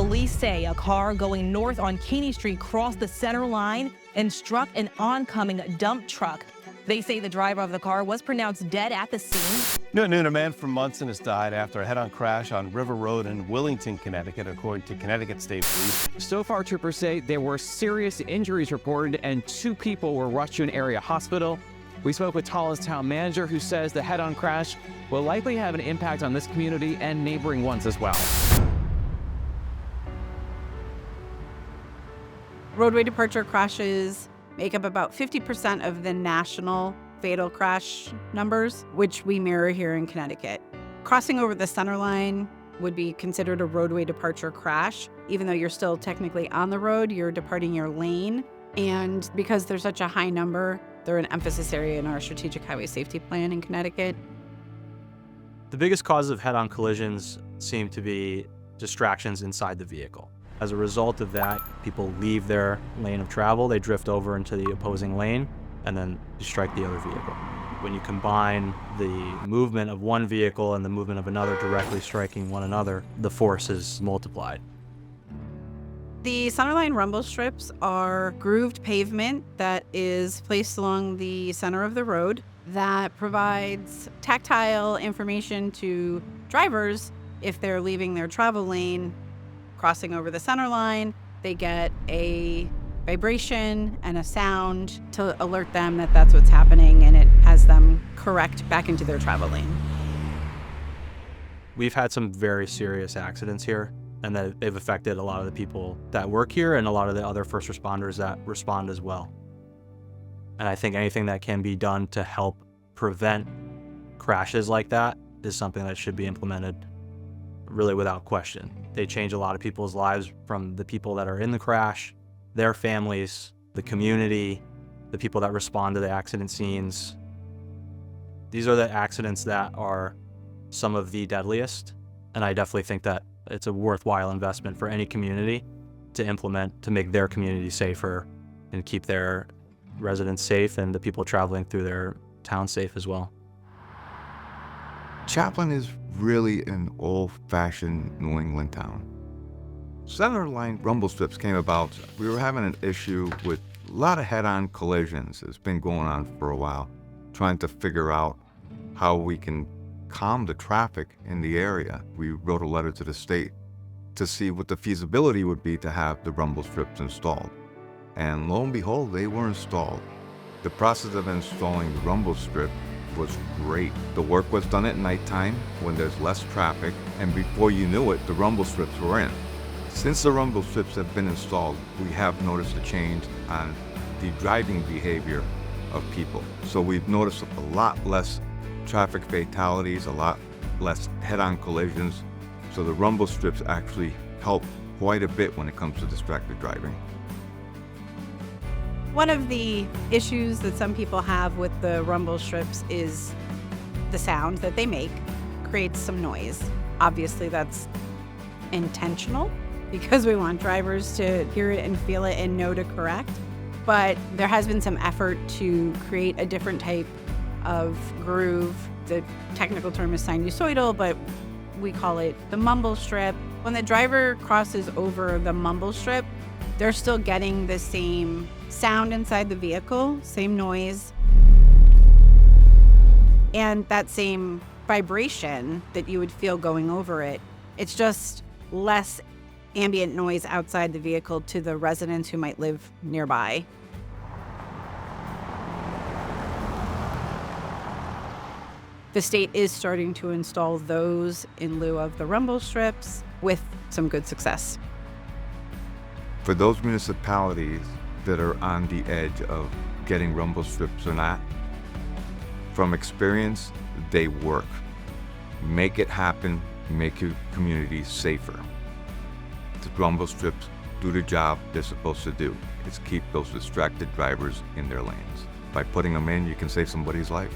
Police say a car going north on Keeney Street crossed the center line and struck an oncoming dump truck. They say the driver of the car was pronounced dead at the scene. Noon, a man from Munson has died after a head-on crash on River Road in Willington, Connecticut, according to Connecticut State Police. So far, troopers say there were serious injuries reported and 2 people were rushed to an area hospital. We spoke with Tallah's town manager, who says the head-on crash will likely have an impact on this community and neighboring ones as well. Roadway departure crashes make up about 50% of the national fatal crash numbers, which we mirror here in Connecticut. Crossing over the center line would be considered a roadway departure crash. Even though you're still technically on the road, you're departing your lane. And because there's such a high number, they're an emphasis area in our strategic highway safety plan in Connecticut. The biggest causes of head-on collisions seem to be distractions inside the vehicle. As a result of that, people leave their lane of travel, they drift over into the opposing lane, and then you strike the other vehicle. When you combine the movement of one vehicle and the movement of another directly striking one another, the force is multiplied. The centerline rumble strips are grooved pavement that is placed along the center of the road that provides tactile information to drivers if they're leaving their travel lane. Crossing over the center line, they get a vibration and a sound to alert them that that's what's happening, and it has them correct back into their travel lane. We've had some very serious accidents here, and that they've affected a lot of the people that work here and a lot of the other first responders that respond as well. And I think anything that can be done to help prevent crashes like that is something that should be implemented really without question. They change a lot of people's lives, from the people that are in the crash, their families, the community, the people that respond to the accident scenes. These are the accidents that are some of the deadliest, and I definitely think that it's a worthwhile investment for any community to implement to make their community safer and keep their residents safe and the people traveling through their town safe as well. Chaplin is really an old-fashioned New England town. Centerline rumble strips came about. We were having an issue with a lot of head-on collisions. It's been going on for a while, trying to figure out how we can calm the traffic in the area. We wrote a letter to the state to see what the feasibility would be to have the rumble strips installed. And lo and behold, they were installed. The process of installing the rumble strip was great. The work was done at nighttime when there's less traffic, and before you knew it, the rumble strips were in. Since the rumble strips have been installed, we have noticed a change on the driving behavior of people. So we've noticed a lot less traffic fatalities, a lot less head-on collisions. So the rumble strips actually help quite a bit when it comes to distracted driving. One of the issues that some people have with the rumble strips is the sound that they make creates some noise. Obviously, that's intentional because we want drivers to hear it and feel it and know to correct. But there has been some effort to create a different type of groove. The technical term is sinusoidal, but we call it the mumble strip. When the driver crosses over the mumble strip, they're still getting the same sound inside the vehicle, same noise, and that same vibration that you would feel going over it. It's just less ambient noise outside the vehicle to the residents who might live nearby. The state is starting to install those in lieu of the rumble strips with some good success. For those municipalities that are on the edge of getting rumble strips or not, from experience, they work. Make it happen, make your community safer. The rumble strips do the job they're supposed to do. It's keep those distracted drivers in their lanes. By putting them in, you can save somebody's life.